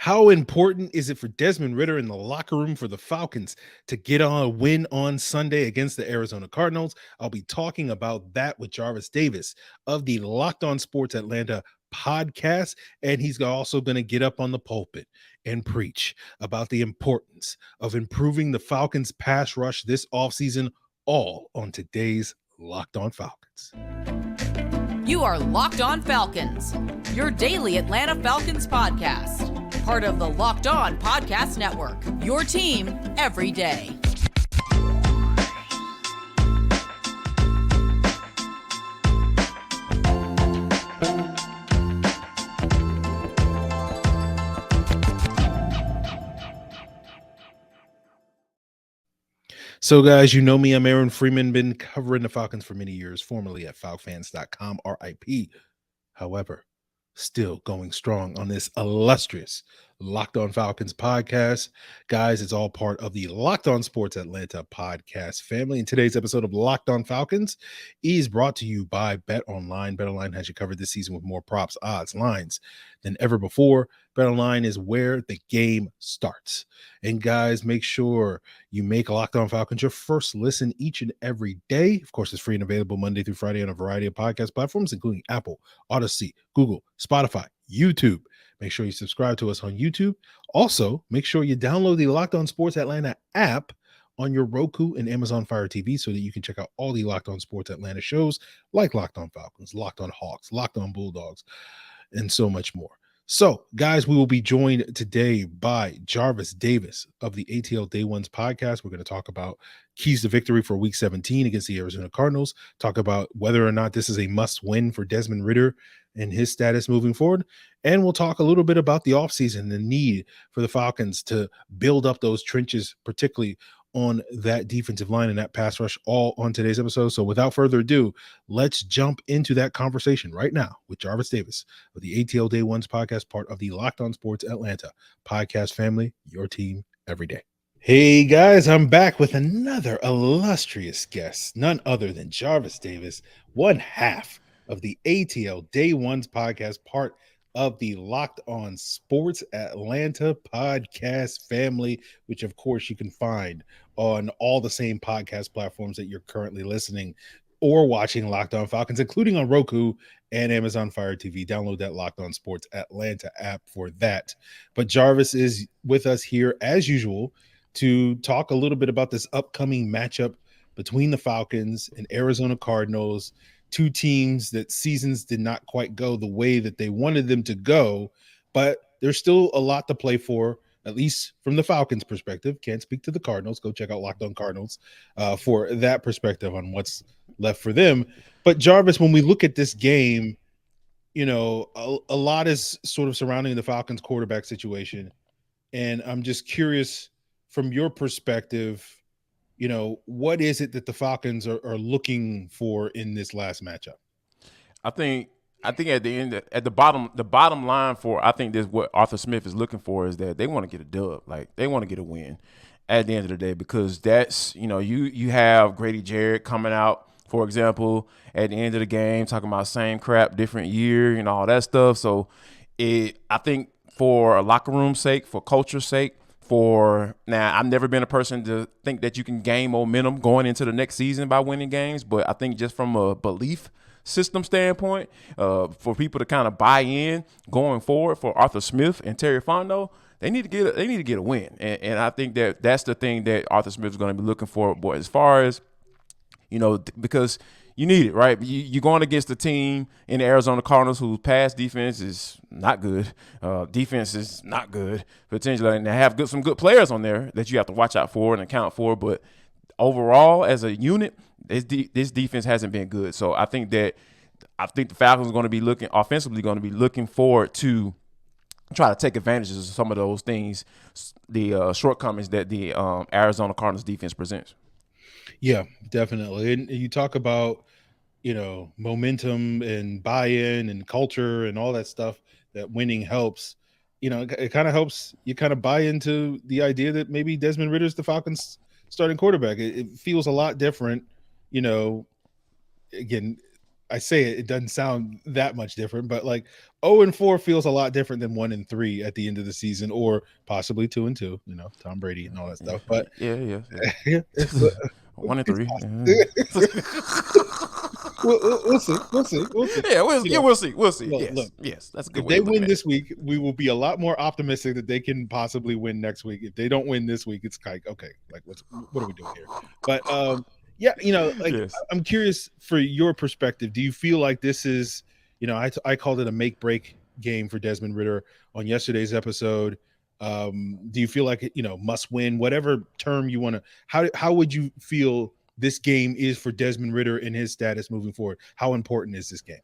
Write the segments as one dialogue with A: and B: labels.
A: How important is it for Desmond Ridder in the locker room for the Falcons to get on a win on Sunday against the Arizona Cardinals? I'll be talking about that with Jarvis Davis of the Locked On Sports Atlanta podcast, and he's also going to get up on the pulpit and preach about the importance of improving the Falcons pass rush this offseason, all on today's Locked On Falcons.
B: You are Locked On Falcons, your daily Atlanta Falcons podcast. Part of the Locked On Podcast Network, your team every day.
A: So, guys, you know me. I'm Aaron Freeman, been covering the Falcons for many years, formerly at falcfans.com, RIP. However, still going strong on this illustrious Locked On Falcons podcast. Guys, it's all part of the Locked On Sports Atlanta podcast family. And today's episode of Locked On Falcons is brought to you by BetOnline. BetOnline has you covered this season with more props, odds, lines than ever before. BetOnline is where the game starts. And guys, make sure you make Locked On Falcons your first listen each and every day. Of course, it's free and available Monday through Friday on a variety of podcast platforms, including Apple, Odyssey, Google, Spotify, YouTube. Make sure you subscribe to us on YouTube. Also, make sure you download the Locked On Sports Atlanta app on your Roku and Amazon Fire TV so that you can check out all the Locked On Sports Atlanta shows like Locked On Falcons, Locked On Hawks, Locked On Bulldogs, and so much more. So, guys, we will be joined today by Jarvis Davis of the ATL Day Ones podcast. We're going to talk about keys to victory for Week 17 against the Arizona Cardinals, talk about whether or not this is a must-win for Desmond Ridder and his status moving forward, and we'll talk a little bit about the offseason, the need for the Falcons to build up those trenches, particularly on that defensive line and that pass rush, all on today's episode. So without further ado, let's jump into that conversation right now with Jarvis Davis of the ATL Day Ones podcast, part of the Locked On Sports Atlanta podcast family, your team every day. Hey guys, I'm back with another illustrious guest, none other than Jarvis Davis, one half of the ATL Day Ones podcast, part of the Locked On Sports Atlanta podcast family, which of course you can find on all the same podcast platforms that you're currently listening or watching Locked On Falcons, including on Roku and Amazon Fire TV. Download that Locked On Sports Atlanta app for that. But Jarvis is with us here as usual to talk a little bit about this upcoming matchup between the Falcons and Arizona Cardinals, two teams that seasons did not quite go the way that they wanted them to go, but there's still a lot to play for, at least from the Falcons' perspective. Can't speak to the Cardinals. Go check out Locked On Cardinals for that perspective on what's left for them. But Jarvis, when we look at this game, you know, a lot is sort of surrounding the Falcons' quarterback situation, and I'm just curious from your perspective, you know, what is it that the Falcons are looking for in this last matchup?
C: I think at the end, at the bottom line for, I think this what Arthur Smith is looking for is that they want to get a dub, like they want to get a win at the end of the day, because that's, you know, you have Grady Jarrett coming out, for example, at the end of the game talking about same crap, different year, you know, all that stuff. So I think for a locker room sake, for culture's sake, now, I've never been a person to think that you can gain momentum going into the next season by winning games, but I think just from a belief system standpoint, for people to kind of buy in going forward for Arthur Smith and Terry Fontenot, they need to get a win, and I think that's the thing that Arthur Smith is going to be looking for. But as far as, you know, because you need it, right? You're going against the team in the Arizona Cardinals whose pass defense is not good. Defense is not good, potentially. And they have some good players on there that you have to watch out for and account for. But overall, as a unit, this defense hasn't been good. So I think the Falcons are going to be looking forward to try to take advantage of some of those things, the shortcomings that the Arizona Cardinals defense presents.
A: Yeah, definitely. And you talk about, you know, momentum and buy-in and culture and all that stuff, that winning helps. You know, it kind of helps you kind of buy into the idea that maybe Desmond Ridder is the Falcons starting quarterback. It feels a lot different, you know. Again, I say it doesn't sound that much different, but like 0-4 feels a lot different than 1-3 at the end of the season, or possibly 2-2. You know, Tom Brady and all that stuff. But
C: yeah.
A: yeah, it's
C: 1-3.
A: we'll see. We'll see.
C: Yeah, we'll see.
A: Look,
C: yes, that's a good
A: if
C: way
A: they
C: of looking
A: win
C: at
A: this week, we will be a lot more optimistic that they can possibly win next week. If they don't win this week, it's like, okay, like what are we doing here? But yeah, you know, like
C: Yes.
A: I'm curious for your perspective. Do you feel like this is, you know, I called it a make break game for Desmond Ridder on yesterday's episode. Do you feel like, you know, must win, whatever term you want to, how would you feel this game is for Desmond Ridder and his status moving forward? How important is this game?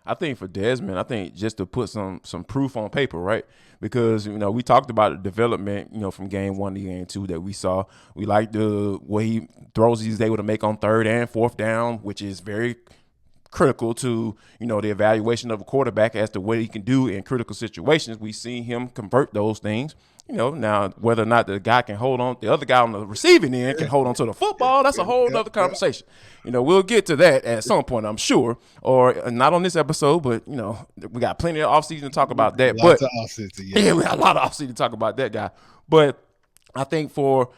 C: I think for Desmond, I think just to put some proof on paper, right? Because, you know, we talked about the development, you know, from game 1 to game 2 that we saw. We like the way he throws he's able to make on 3rd and 4th down, which is very critical to, you know, the evaluation of a quarterback as to what he can do in critical situations. We see him convert those things. You know, now whether or not the guy can hold on, the other guy on the receiving end can hold on to the football, that's a whole other conversation. You know, we'll get to that at some point, I'm sure, or not on this episode, but, you know, we got plenty of offseason to talk about that.
A: Lots of offseason,
C: yeah, we got a lot of offseason to talk about that guy. But I think for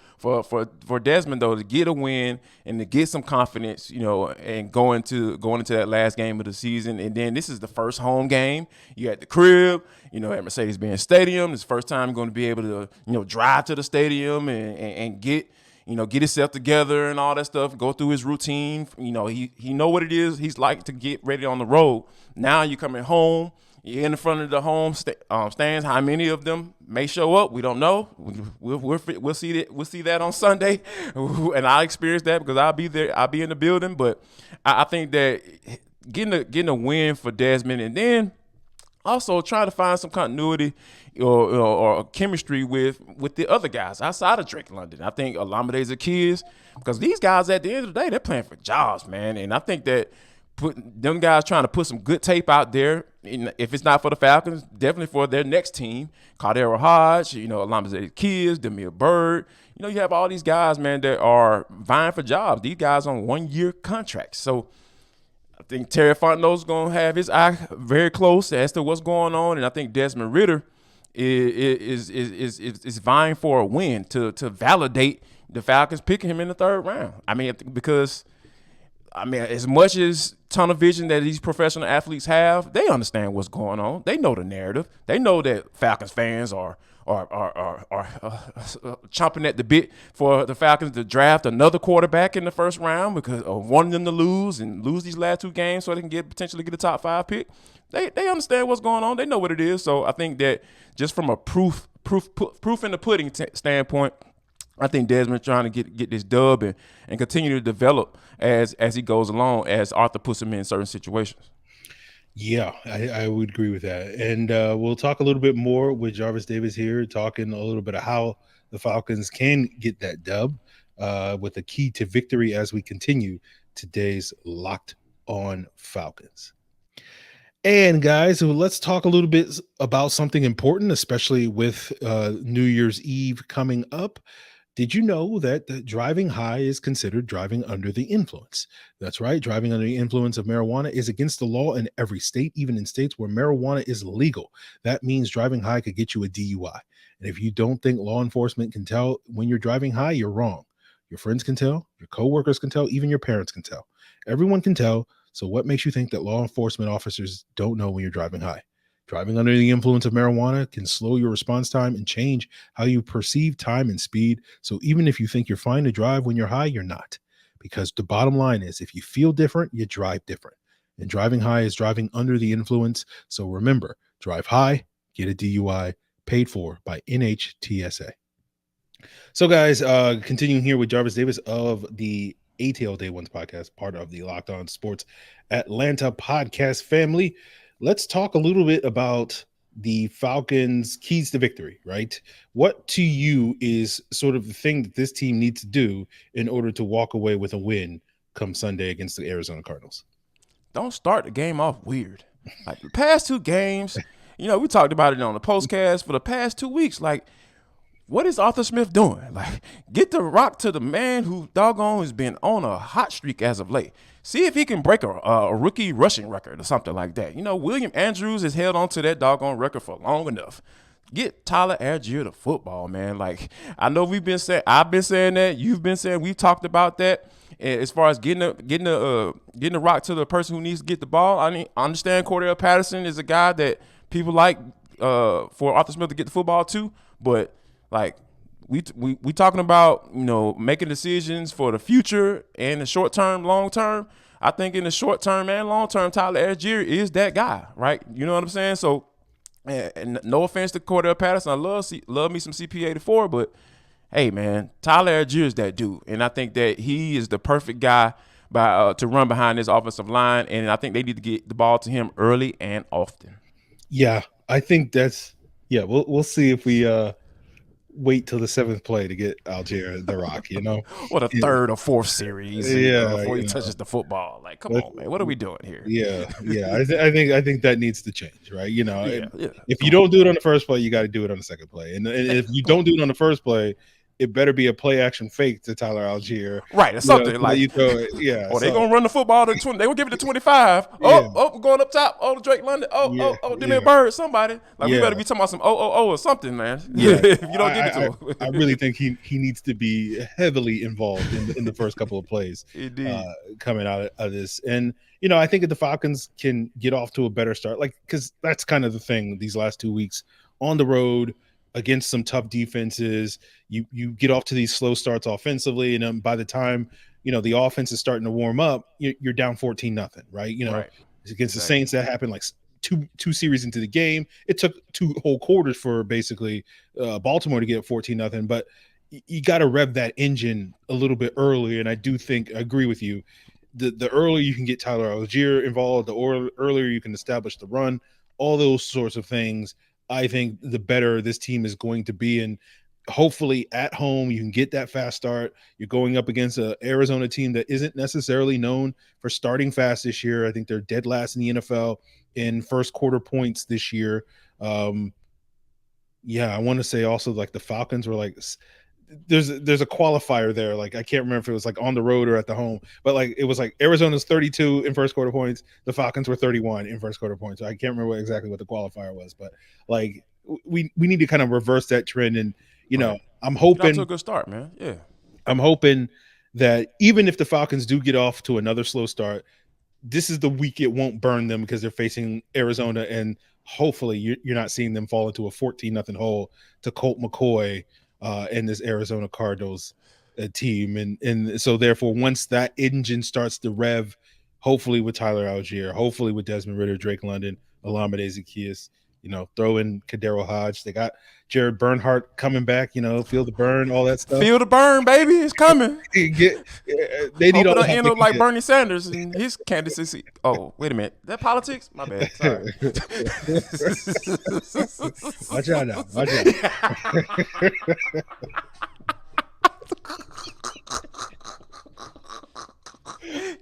C: Desmond, though, to get a win and to get some confidence, you know, and going into that last game of the season, and then this is the first home game. You at the crib, you know, at Mercedes-Benz Stadium. It's the first time you're going to be able to, you know, drive to the stadium and get himself together and all that stuff. Go through his routine. You know, he know what it is he's like to get ready on the road. Now you're coming home. You're in front of the home stands. How many of them may show up? We don't know. We'll see that. We'll see that on Sunday, and I'll experience that because I'll be there. I'll be in the building. But I think that getting a win for Desmond, and then also trying to find some continuity or chemistry with the other guys outside of Drake London. I think Olamede's a kid because these guys at the end of the day they're playing for jobs, man, and I think that. Them guys trying to put some good tape out there. If it's not for the Falcons, definitely for their next team. Cardero Hodge, you know, Alama's kids, Demir Bird. You know, you have all these guys, man, that are vying for jobs. These guys on 1-year contracts. So I think Terry Fontenot's going to have his eye very close as to what's going on. And I think Desmond Ridder is vying for a win to validate the Falcons picking him in the 3rd round. I mean, because – as much as tunnel vision that these professional athletes have, they understand what's going on. They know the narrative. They know that Falcons fans are chomping at the bit for the Falcons to draft another quarterback in the 1st round because of wanting them to lose these last 2 games so they can potentially get a top 5 pick. They understand what's going on. They know what it is. So I think that just from a proof in the pudding standpoint, I think Desmond's trying to get this dub and continue to develop as he goes along, as Arthur puts him in certain situations.
A: Yeah, I would agree with that. And we'll talk a little bit more with Jarvis Davis here, talking a little bit of how the Falcons can get that dub with a key to victory as we continue today's Locked On Falcons. And guys, so let's talk a little bit about something important, especially with New Year's Eve coming up. Did you know that driving high is considered driving under the influence? That's right. Driving under the influence of marijuana is against the law in every state, even in states where marijuana is legal. That means driving high could get you a DUI. And if you don't think law enforcement can tell when you're driving high, you're wrong. Your friends can tell, your coworkers can tell, even your parents can tell. Everyone can tell. So what makes you think that law enforcement officers don't know when you're driving high? Driving under the influence of marijuana can slow your response time and change how you perceive time and speed. So even if you think you're fine to drive when you're high, you're not. Because the bottom line is, if you feel different, you drive different. And driving high is driving under the influence. So remember, drive high, get a DUI, paid for by NHTSA. So guys, continuing here with Jarvis Davis of the ATL Day Ones podcast, part of the Locked On Sports Atlanta podcast family. Let's talk a little bit about the Falcons' keys to victory, right? What to you is sort of the thing that this team needs to do in order to walk away with a win come Sunday against the Arizona Cardinals?
C: Don't start the game off weird. Like the past 2 games, you know, we talked about it on the postcast for the past 2 weeks. Like, what is Arthur Smith doing? Like, get the rock to the man who doggone has been on a hot streak as of late. See if he can break a rookie rushing record or something like that. You know, William Andrews has held on to that doggone record for long enough. Get Tyler Algier to football, man. Like, I know I've been saying that, you've been saying, we've talked about that. And as far as getting the rock to the person who needs to get the ball, I understand Cordell Patterson is a guy that people like for Arthur Smith to get the football to, but like we talking about, you know, making decisions for the future and the short term, long term. I think in the short term and long term, Tyler Algier is that guy, right? You know what I'm saying? So, and no offense to Cordell Patterson, I love me some CP84, but hey, man, Tyler Algier is that dude, and I think that he is the perfect guy to run behind this offensive line, and I think they need to get the ball to him early and often.
A: Yeah, I think we'll see if we wait till the 7th play to get Algier the rock, you know.
C: What a third or fourth series before he touches the football. Like, come on, man, what are we doing here?
A: Yeah. I think that needs to change, right? You know, if you don't do it on the first play, you got to do it on the second play, and if you don't do it on the first play, it better be a play action fake to Tyler Algier.
C: Right. Or something like
A: you throw it. Yeah.
C: Or they're going to run the football to 20. They're going to give it to 25. Oh, going up top. Oh, Drake London. Demian Bird, somebody. Like, we better be talking about some or something, man. Yeah. If you don't give it to him.
A: I really think he needs to be heavily involved in the first couple of plays coming out of this. And, you know, I think if the Falcons can get off to a better start, like, because that's kind of the thing these last 2 weeks on the road against some tough defenses, you get off to these slow starts offensively, and by the time, you know, the offense is starting to warm up, you're down 14-0, right? You know, against the Saints, that happened like two series into the game. It took 2 whole quarters for basically Baltimore to get 14-0, but you got to rev that engine a little bit earlier, and I agree with you. The earlier you can get Tyler Algier involved, the earlier you can establish the run, all those sorts of things, I think the better this team is going to be. And hopefully at home, you can get that fast start. You're going up against an Arizona team that isn't necessarily known for starting fast this year. I think they're dead last in the NFL in first quarter points this year. I want to say also like the Falcons were like, there's a qualifier there. Like, I can't remember if it was like on the road or at the home, but like it was like Arizona's 32 in first quarter points. The Falcons were 31 in first quarter points. So I can't remember exactly what the qualifier was, but like we need to kind of reverse that trend. And, you know, I'm hoping
C: that's a good start, man. Yeah.
A: I'm hoping that even if the Falcons do get off to another slow start, this is the week it won't burn them because they're facing Arizona, and hopefully you're not seeing them fall into a 14-0 hole to Colt McCoy and this Arizona Cardinals team. And so therefore, once that engine starts to rev, hopefully with Tyler Algier, hopefully with Desmond Ridder, Drake London, Olamide Zaccheaus, you know, throw in Kadero Hodge. They got Jared Bernhardt coming back, you know, feel the burn, all that stuff.
C: Feel the burn, baby. It's coming.
A: They need all
C: to end up like Bernie Sanders and his candidacy. Oh, wait a minute. That politics? My bad. Sorry.
A: Watch out now. Watch out.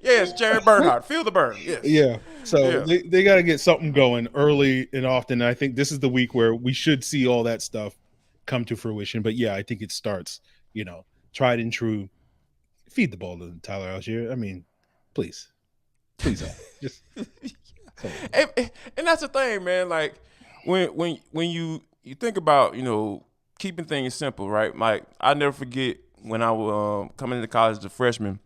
C: Yes, Jared Bernhardt. Feel the burn. Yes.
A: Yeah. So they got to get something going early and often. I think this is the week where we should see all that stuff come to fruition. But yeah, I think it starts, you know, tried and true. Feed the ball to Tyler Algier. I mean, please. Just.
C: And that's the thing, man. Like when you think about, you know, keeping things simple, right? Like, I never forget when I was coming into college as a freshman.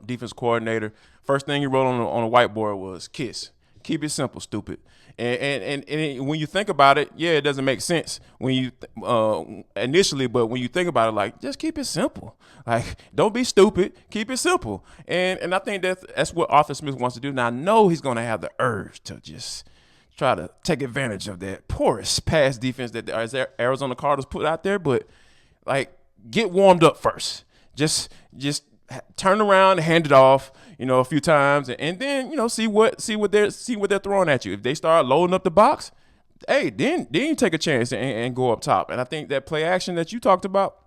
C: Defense coordinator, first thing he wrote on a whiteboard was KISS. Keep it simple, stupid. And when you think about it, yeah, it doesn't make sense when you initially, but when you think about it, like, just keep it simple. Like, don't be stupid. Keep it simple. And I think that's what Arthur Smith wants to do. Now, I know he's going to have the urge to just try to take advantage of that porous pass defense that the Arizona Cardinals put out there, but like, get warmed up first. Just turn around and hand it off, you know, a few times, and then, you know, see what they're throwing at you. If they start loading up the box, hey, then you take a chance and go up top. And I think that play action that you talked about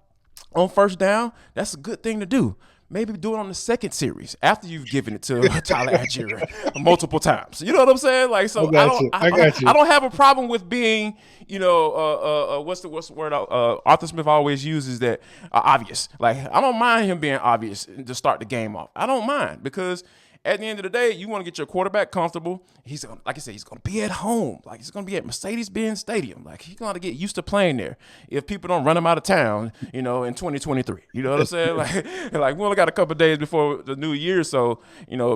C: on first down, that's a good thing to do. maybe do it on the second series after you've given it to Tyler Algier multiple times. You know what I'm saying? Like, so I don't have a problem with being, what's the word Arthur Smith always uses, that obvious. Like, I don't mind him being obvious to start the game off. I don't mind, because at the end of the day, you want to get your quarterback comfortable. He's gonna, like I said, he's going to be at home. Like, he's going to be at Mercedes-Benz Stadium. Like, he's going to get used to playing there if people don't run him out of town, in 2023. You know what I'm saying? Like we only got a couple of days before the new year, so,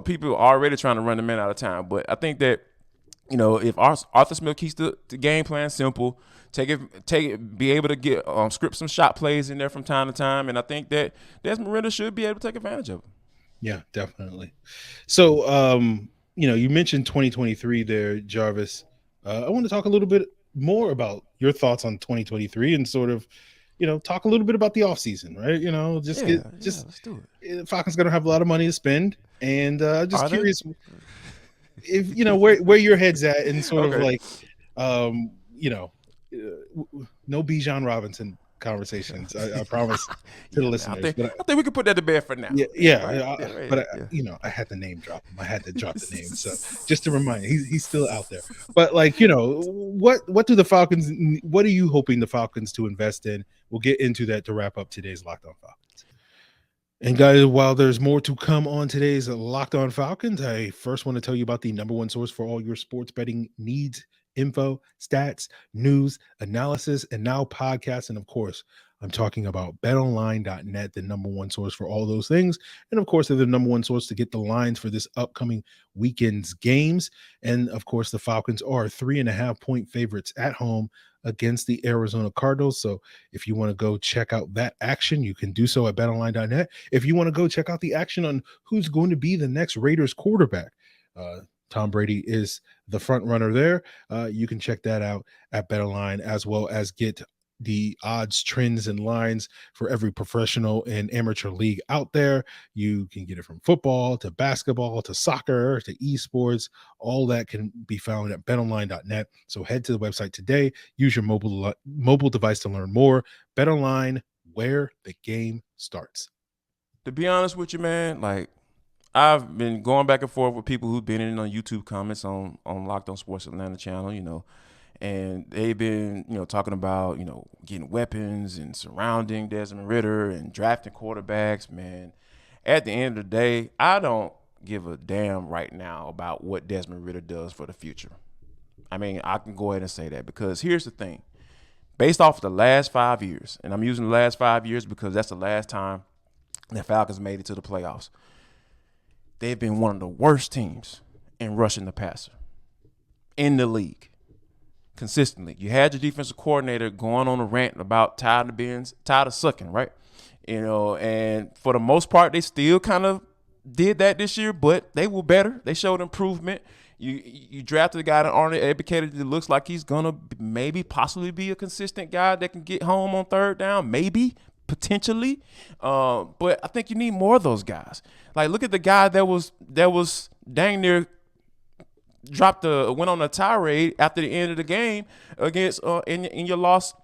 C: people are already trying to run the man out of town. But I think that, if Arthur Smith keeps the game plan simple, be able to get script some shot plays in there from time to time, and I think that Desmond Ridder should be able to take advantage of it.
A: Yeah, definitely. So, you mentioned 2023 there, Jarvis. I want to talk a little bit more about your thoughts on 2023 and sort of, talk a little bit about the offseason, right? Let's do it. Falcons going to have a lot of money to spend, and just curious if, where your head's at, and sort of like, no Bijan Robinson conversations. I promise to the listeners.
C: I think we can put that to bed for now.
A: I had to name drop him. I had to drop the name. So just to remind you, he's still out there. But what do the Falcons? What are you hoping the Falcons to invest in? We'll get into that to wrap up today's Locked On Falcons. And guys, while there's more to come on today's Locked On Falcons, I first want to tell you about the number one source for all your sports betting needs: info, stats, news, analysis, and now podcasts. And of course, I'm talking about BetOnline.net, the number one source for all those things. And of course, they're the number one source to get the lines for this upcoming weekend's games. And of course, the Falcons are 3.5-point favorites at home against the Arizona Cardinals. So if you want to go check out that action, you can do so at BetOnline.net. If you want to go check out the action on who's going to be the next Raiders quarterback, Tom Brady is the front runner there. You can check that out at BetOnline, as well as get the odds, trends, and lines for every professional and amateur league out there. You can get it from football to basketball to soccer to esports. All that can be found at betonline.net. So head to the website today. Use your mobile device to learn more. BetOnline, where the game starts.
C: To be honest with you, man, like, I've been going back and forth with people who've been in on YouTube comments on Locked On Sports Atlanta channel, and they've been, talking about, getting weapons and surrounding Desmond Ridder and drafting quarterbacks. Man, at the end of the day, I don't give a damn right now about what Desmond Ridder does for the future. I mean, I can go ahead and say that, because here's the thing. Based off of the last 5 years, and I'm using the last 5 years because that's the last time the Falcons made it to the playoffs, they've been one of the worst teams in rushing the passer in the league consistently. You had your defensive coordinator going on a rant about tired of sucking, right? And for the most part, they still kind of did that this year, but they were better. They showed improvement. You drafted a guy that already advocated that looks like he's going to maybe possibly be a consistent guy that can get home on third down, maybe, potentially. But I think you need more of those guys. Like, look at the guy that was dang near went on a tirade after the end of the game against in your loss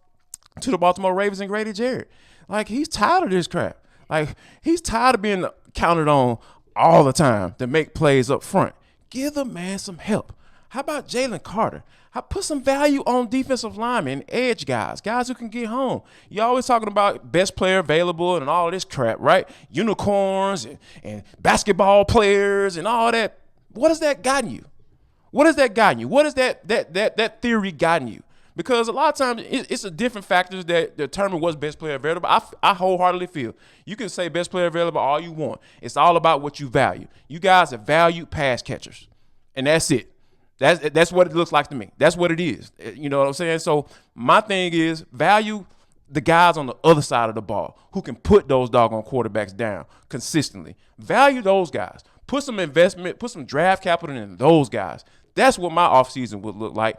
C: to the Baltimore Ravens and Grady Jarrett. Like, he's tired of this crap. Like, he's tired of being counted on all the time to make plays up front. Give the man some help. How about Jalen Carter? Put some value on defensive linemen, edge guys who can get home. You're always talking about best player available and all this crap, right? Unicorns and basketball players and all that. What has that gotten you? What has that gotten you? What has that theory gotten you? Because a lot of times it's a different factors that determine what's best player available. I wholeheartedly feel you can say best player available all you want. It's all about what you value. You guys are valued pass catchers, and that's it. That's what it looks like to me. That's what it is. You know what I'm saying? So my thing is value the guys on the other side of the ball who can put those doggone quarterbacks down consistently. Value those guys. Put some investment, put some draft capital in those guys. That's what my offseason would look like.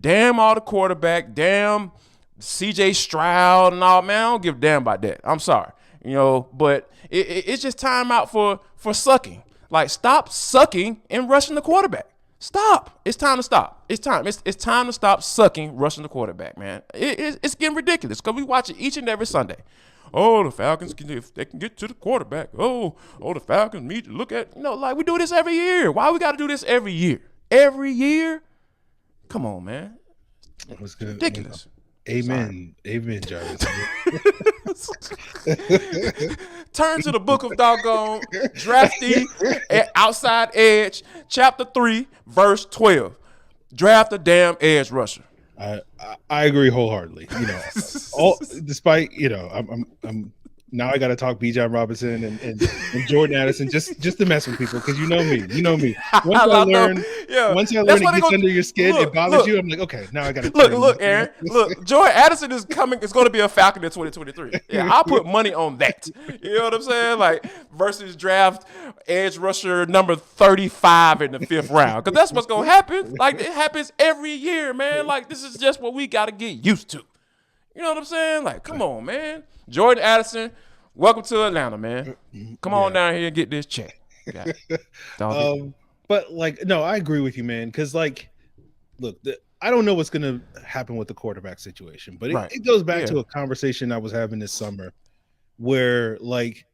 C: Damn all the quarterback, damn CJ Stroud and all, man, I don't give a damn about that. I'm sorry. But it's just time out for sucking. Like, stop sucking and rushing the quarterback. Stop. It's time to stop. It's time. It's time to stop sucking, rushing the quarterback, man. It's getting ridiculous because we watch it each and every Sunday. Oh, the Falcons if they can get to the quarterback. Oh, the Falcons need to look at like we do this every year. Why we got to do this every year? Every year? Come on, man.
A: What's good?
C: Ridiculous.
A: Amen. Amen, Jarvis.
C: Turn to the book of doggone drafty outside edge, chapter 3, verse 12. Draft a damn edge rusher.
A: I agree wholeheartedly. Despite I'm now I got to talk Bijan Robinson and Jordan Addison just to mess with people because you know me. Once I learn it gets under your skin, it bothers you. I'm like, okay, now I got to
C: look, Aaron. Look, Jordan Addison is coming. It's going to be a Falcon in 2023. Yeah, I'll put money on that. You know what I'm saying? Like versus draft edge rusher number 35 in the 5th round because that's what's going to happen. Like it happens every year, man. Like this is just what we got to get used to. You know what I'm saying? Like, come on, man. Jordan Addison, welcome to Atlanta, man. Come on down here and get this check.
A: But like, no, I agree with you, man. Because like, look, I don't know what's going to happen with the quarterback situation, but it goes back to a conversation I was having this summer, where like,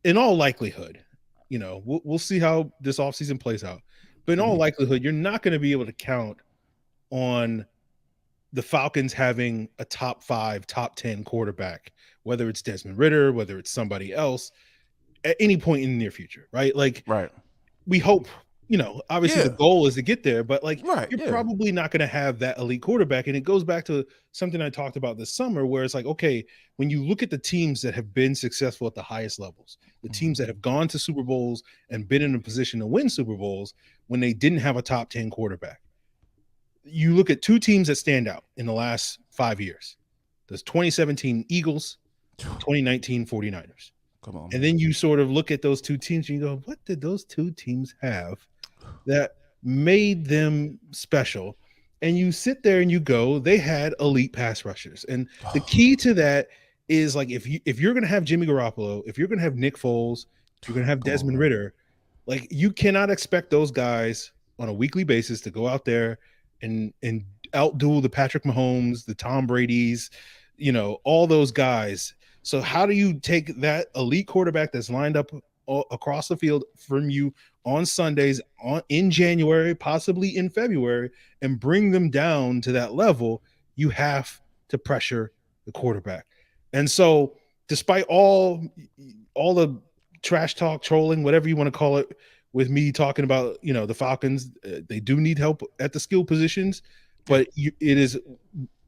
A: in all likelihood, we'll see how this offseason plays out. But in all likelihood, you're not going to be able to count on the Falcons having a top 5, top 10 quarterback, whether it's Desmond Ridder, whether it's somebody else, at any point in the near future, right? Like, we hope, obviously the goal is to get there, but like, you're probably not going to have that elite quarterback. And it goes back to something I talked about this summer, where it's like, okay, when you look at the teams that have been successful at the highest levels, the teams that have gone to Super Bowls and been in a position to win Super Bowls when they didn't have a top 10 quarterback, you look at 2 teams that stand out in the last 5 years. There's 2017 Eagles, 2019 49ers.
C: Come on.
A: And then you sort of look at those 2 teams and you go, what did those 2 teams have that made them special? And you sit there and you go, they had elite pass rushers. And the key to that is like, if you're going to have Jimmy Garoppolo, if you're going to have Nick Foles, if you're going to have Desmond Ridder, like you cannot expect those guys on a weekly basis to go out there and outduel the Patrick Mahomes, the Tom Brady's, all those guys. So how do you take that elite quarterback that's lined up across the field from you on Sundays in January, possibly in February, and bring them down to that level? You have to pressure the quarterback. And so despite all the trash talk, trolling, whatever you want to call it, with me talking about, the Falcons, they do need help at the skill positions, but it is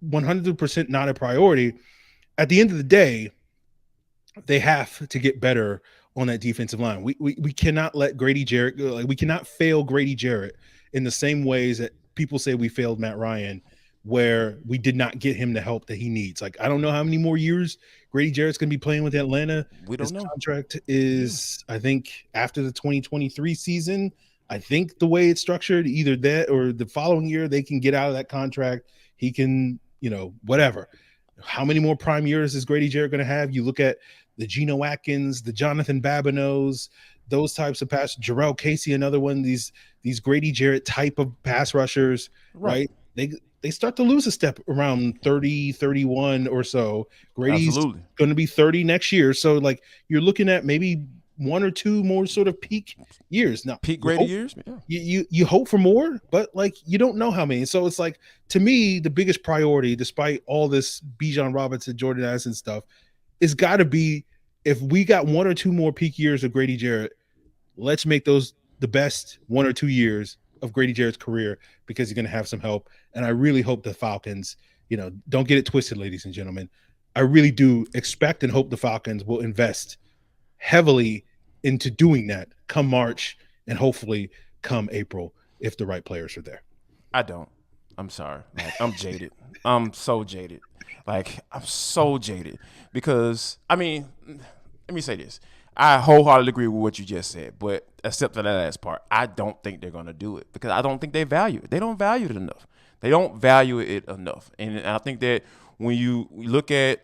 A: 100% not a priority. At the end of the day, they have to get better on that defensive line. We cannot let Grady Jarrett go. Like, we cannot fail Grady Jarrett in the same ways that people say we failed Matt Ryan, where we did not get him the help that he needs. Like, I don't know how many more years Grady Jarrett's going to be playing with Atlanta.
C: We don't know.
A: His contract is, I think, after the 2023 season. I think the way it's structured, either that or the following year, they can get out of that contract. He can, whatever. How many more prime years is Grady Jarrett going to have? You look at the Geno Atkins, the Jonathan Babineaus, those types of pass. Jarrell Casey, another one. These Grady Jarrett type of pass rushers, right? They start to lose a step around 30, 31 or so. Grady's going to be 30 next year. So, like, you're looking at maybe 1 or 2 more sort of peak years. Now,
C: peak Grady years?
A: Yeah. You hope for more, but, like, you don't know how many. So, it's like, to me, the biggest priority, despite all this Bijan Robinson, Jordan Addison stuff, is got to be, if we got 1 or 2 more peak years of Grady Jarrett, let's make those the best 1 or 2 years of Grady Jarrett's career, because he's going to have some help. And I really hope the Falcons, don't get it twisted, ladies and gentlemen. I really do expect and hope the Falcons will invest heavily into doing that come March and hopefully come April if the right players are there.
C: I don't. I'm sorry. Like, I'm jaded. I'm so jaded. Like, I'm so jaded because, I mean, let me say this. I wholeheartedly agree with what you just said, but except for that last part, I don't think they're going to do it because I don't think they value it. They don't value it enough. They don't value it enough. And I think that when you look at,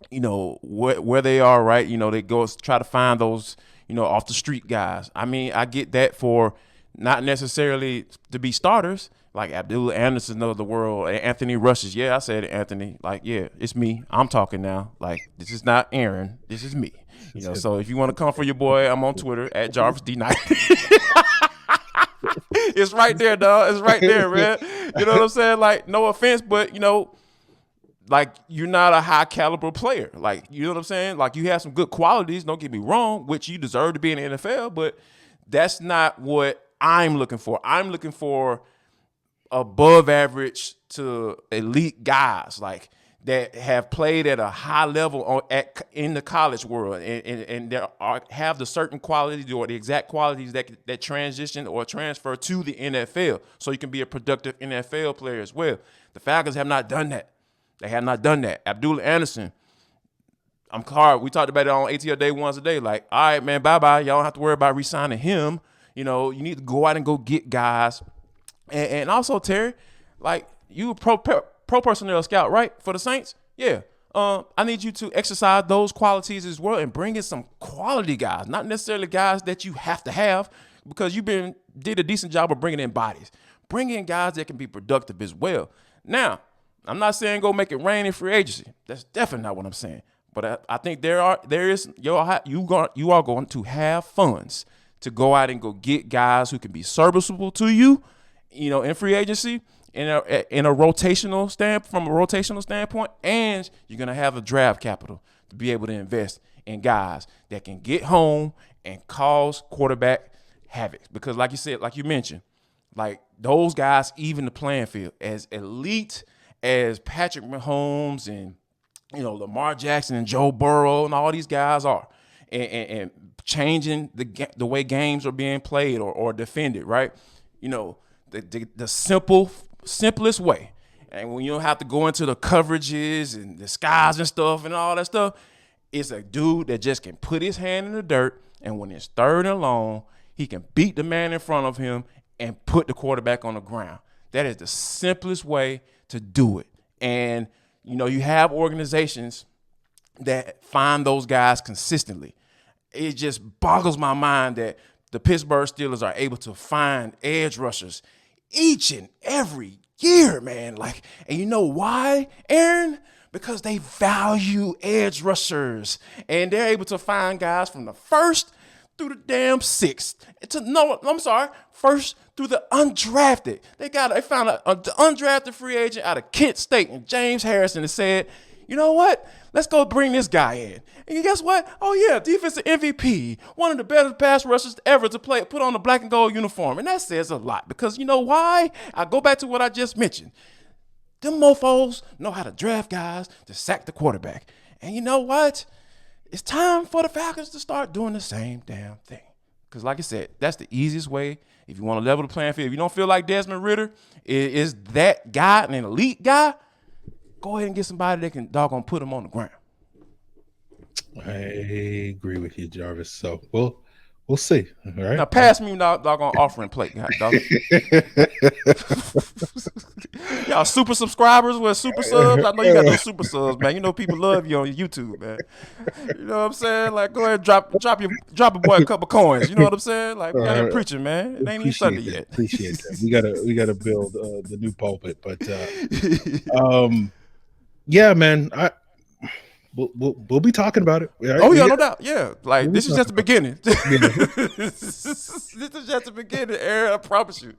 C: where they are, right, they go try to find those, off the street guys. I mean, I get that for not necessarily to be starters, like Abdul Anderson of the world, Anthony Rushes. Yeah, I said it, Anthony. Like, yeah, it's me. I'm talking now. Like, this is not Aaron. This is me. You know, so if you want to come for your boy, I'm on Twitter at Jarvis D90. It's right there, dog. It's right there, man. You know what I'm saying? Like, no offense, but, you know, like, you're not a high caliber player. Like, you know what I'm saying? Like, you have some good qualities, don't get me wrong, which you deserve to be in the NFL, but that's not what I'm looking for. I'm looking for above average to elite guys, like, that have played at a high level in the college world and have the certain qualities or the exact qualities that transition or transfer to the NFL, so you can be a productive NFL player as well. The Falcons have not done that. They have not done that. Abdul Anderson, I'm hard. We talked about it on ATL Day once a day. Like, all right, man, bye-bye. Y'all don't have to worry about re-signing him. You know, you need to go out and go get guys. And also, Terry, like, you a pro personnel scout, right, for the Saints? Yeah. I need you to exercise those qualities as well and bring in some quality guys, not necessarily guys that you have to have, because you did a decent job of bringing in bodies. Bring in guys that can be productive as well. Now, I'm not saying go make it rain in free agency. That's definitely not what I'm saying. But I think you are going to have funds to go out and go get guys who can be serviceable to you, you know, in free agency, from a rotational standpoint, and you're gonna have a draft capital to be able to invest in guys that can get home and cause quarterback havoc. Because, like you said, like you mentioned, like, those guys even the playing field. As elite as Patrick Mahomes and, you know, Lamar Jackson and Joe Burrow and all these guys are, and changing the way games are being played or defended, right? You know, the simplest way, and when you don't have to go into the coverages and the skies and stuff and all that stuff, it's a dude that just can put his hand in the dirt, and when it's third and long, he can beat the man in front of him and put the quarterback on the ground. That is the simplest way to do it. And, you know, you have organizations that find those guys consistently. It just boggles my mind that the Pittsburgh Steelers are able to find edge rushers each and every year, man. Like, and you know why, Aaron? Because they value edge rushers, and they're able to find guys from the first through the damn sixth. First through the undrafted. They found an undrafted free agent out of Kent State, and James Harrison, and said, you know what? Let's go bring this guy in. And guess what? Oh, yeah, defensive MVP, one of the best pass rushers ever to put on the black and gold uniform. And that says a lot, because you know why? I go back to what I just mentioned. Them mofos know how to draft guys to sack the quarterback. And you know what? It's time for the Falcons to start doing the same damn thing. Because, like I said, that's the easiest way. If you want to level the playing field, if you don't feel like Desmond Ridder is that guy and an elite guy, go ahead and get somebody that can doggone put him on the ground.
A: I agree with you, Jarvis. So we'll see. All right.
C: Now pass me doggone offering plate, dog. Y'all super subscribers with super subs. I know you got those super subs, man. You know people love you on YouTube, man. You know what I'm saying? Like, go ahead and drop a boy a couple coins. You know what I'm saying? Like, we got him preaching, man. It ain't even Sunday yet.
A: Appreciate that. We gotta build the new pulpit, but yeah, man. We'll be talking about it. Right?
C: Oh yeah, no doubt. Yeah, like this is just the beginning. This is just the beginning, Aaron. I promise you.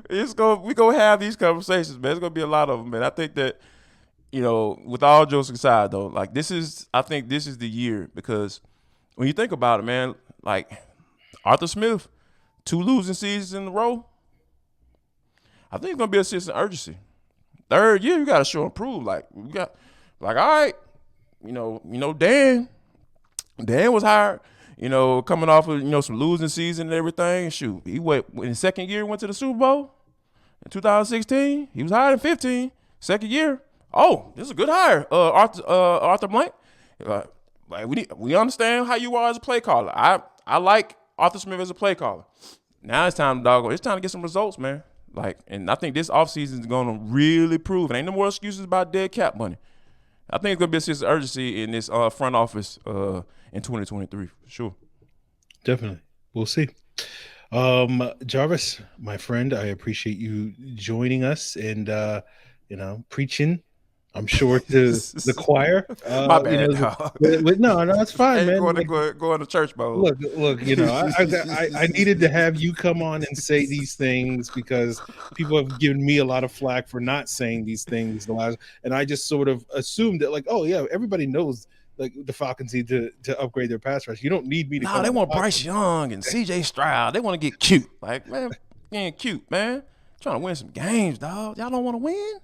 C: We gonna have these conversations, man. It's gonna be a lot of them, man. I think that, you know, with all jokes aside, though, like I think this is the year, because when you think about it, man, like Arthur Smith, 2 losing seasons in a row. I think it's gonna be a sense of urgency. Third year, you gotta show and prove. Like all right. You know, Dan was hired, you know, coming off of, you know, some losing season and everything. Shoot, he went in his second year, went to the Super Bowl in 2016. He was hired in 15, second year. Oh, this is a good hire, Arthur Blank. Like we understand how you are as a play caller. I like Arthur Smith as a play caller. Now it's time to get some results, man. Like, and I think this offseason is going to really prove. It ain't no more excuses about dead cap money. I think it's going to be a sense of urgency in this front office in 2023, for sure.
A: Definitely. We'll see. Jarvis, my friend, I appreciate you joining us and preaching. I'm sure to the choir.
C: My bad, dog.
A: No, it's fine,
C: Hey,
A: man.
C: going to church mode.
A: Look, I needed to have you come on and say these things because people have given me a lot of flack for not saying these things and I just sort of assumed that, like, oh yeah, everybody knows like the Falcons need to upgrade their pass rush. You don't need me to come
C: They
A: on
C: want
A: the podcast.
C: Bryce Young and CJ Stroud. They want to get cute. Like, man, getting cute, man. Trying to win some games, dog. Y'all don't want to win?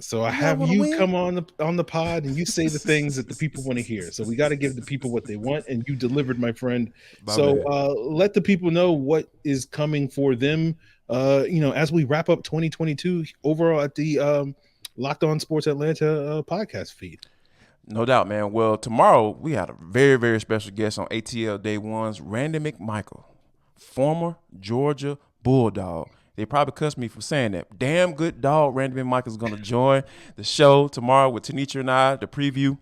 A: So I have you come on the pod and you say the things that the people want to hear. So we got to give the people what they want, and you delivered, my friend. Let the people know what is coming for them. As we wrap up 2022 overall at the Locked On Sports Atlanta podcast feed.
C: No doubt, man. Well, tomorrow we had a very, very special guest on ATL Day One's Randy McMichael, former Georgia Bulldog. They probably cussed me for saying that. Damn good dog. Randy McMichael's going to join the show tomorrow with Tanisha and I to preview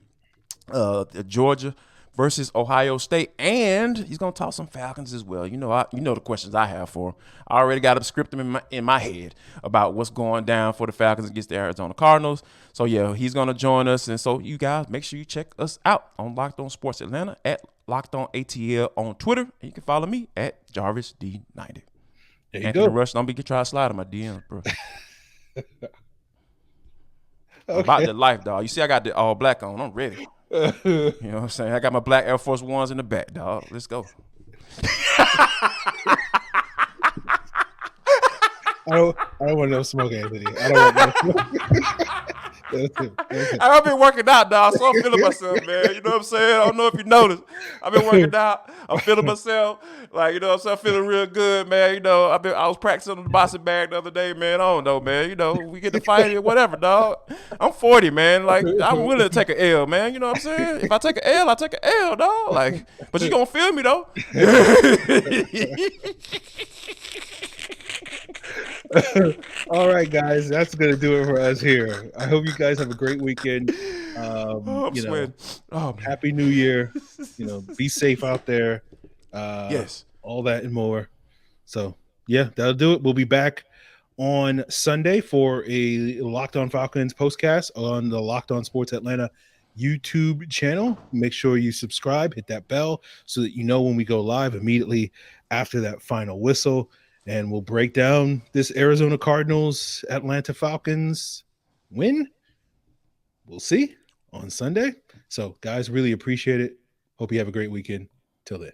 C: Georgia versus Ohio State, and he's going to talk some Falcons as well. You know the questions I have for him. I already got them scripted in my head about what's going down for the Falcons against the Arizona Cardinals. So, yeah, he's going to join us. And so, you guys, make sure you check us out on Locked On Sports Atlanta at Locked On ATL on Twitter. And you can follow me at JarvisD90.
A: There you
C: Anthony
A: go.
C: Rush, don't be trying to slide in my DMs, bro.
A: Okay.
C: About the life, dog. You see, I got the all black on. I'm ready. You know what I'm saying? I got my black Air Force Ones in the back, dog. Let's go.
A: I don't want no smoke, Anthony. I don't want no smoke.
C: I've been working out, dog, so I'm feeling myself, man. You know what I'm saying? I don't know if you noticed. I've been working out. I'm feeling myself. Like, you know what I'm saying? I'm feeling real good, man. You know, I was practicing on the boxing bag the other day, man. I don't know, man. You know, we get to fight or whatever, dog. I'm 40, man. Like, I'm willing to take an L, man. You know what I'm saying? If I take an L, I take an L, dog. Like, but you gonna feel me, though.
A: All right, guys, that's gonna do it for us here. I hope you guys have a great weekend. Happy New Year. Be safe out there.
C: Yes,
A: all that and more. So yeah, that'll do it. We'll be back on Sunday for a Locked On Falcons postcast on the Locked On Sports Atlanta YouTube channel. Make sure you subscribe, hit that bell so that you know when we go live immediately after that final whistle. And we'll break down this Arizona Cardinals, Atlanta Falcons win. We'll see on Sunday. So, guys, really appreciate it. Hope you have a great weekend. Till then.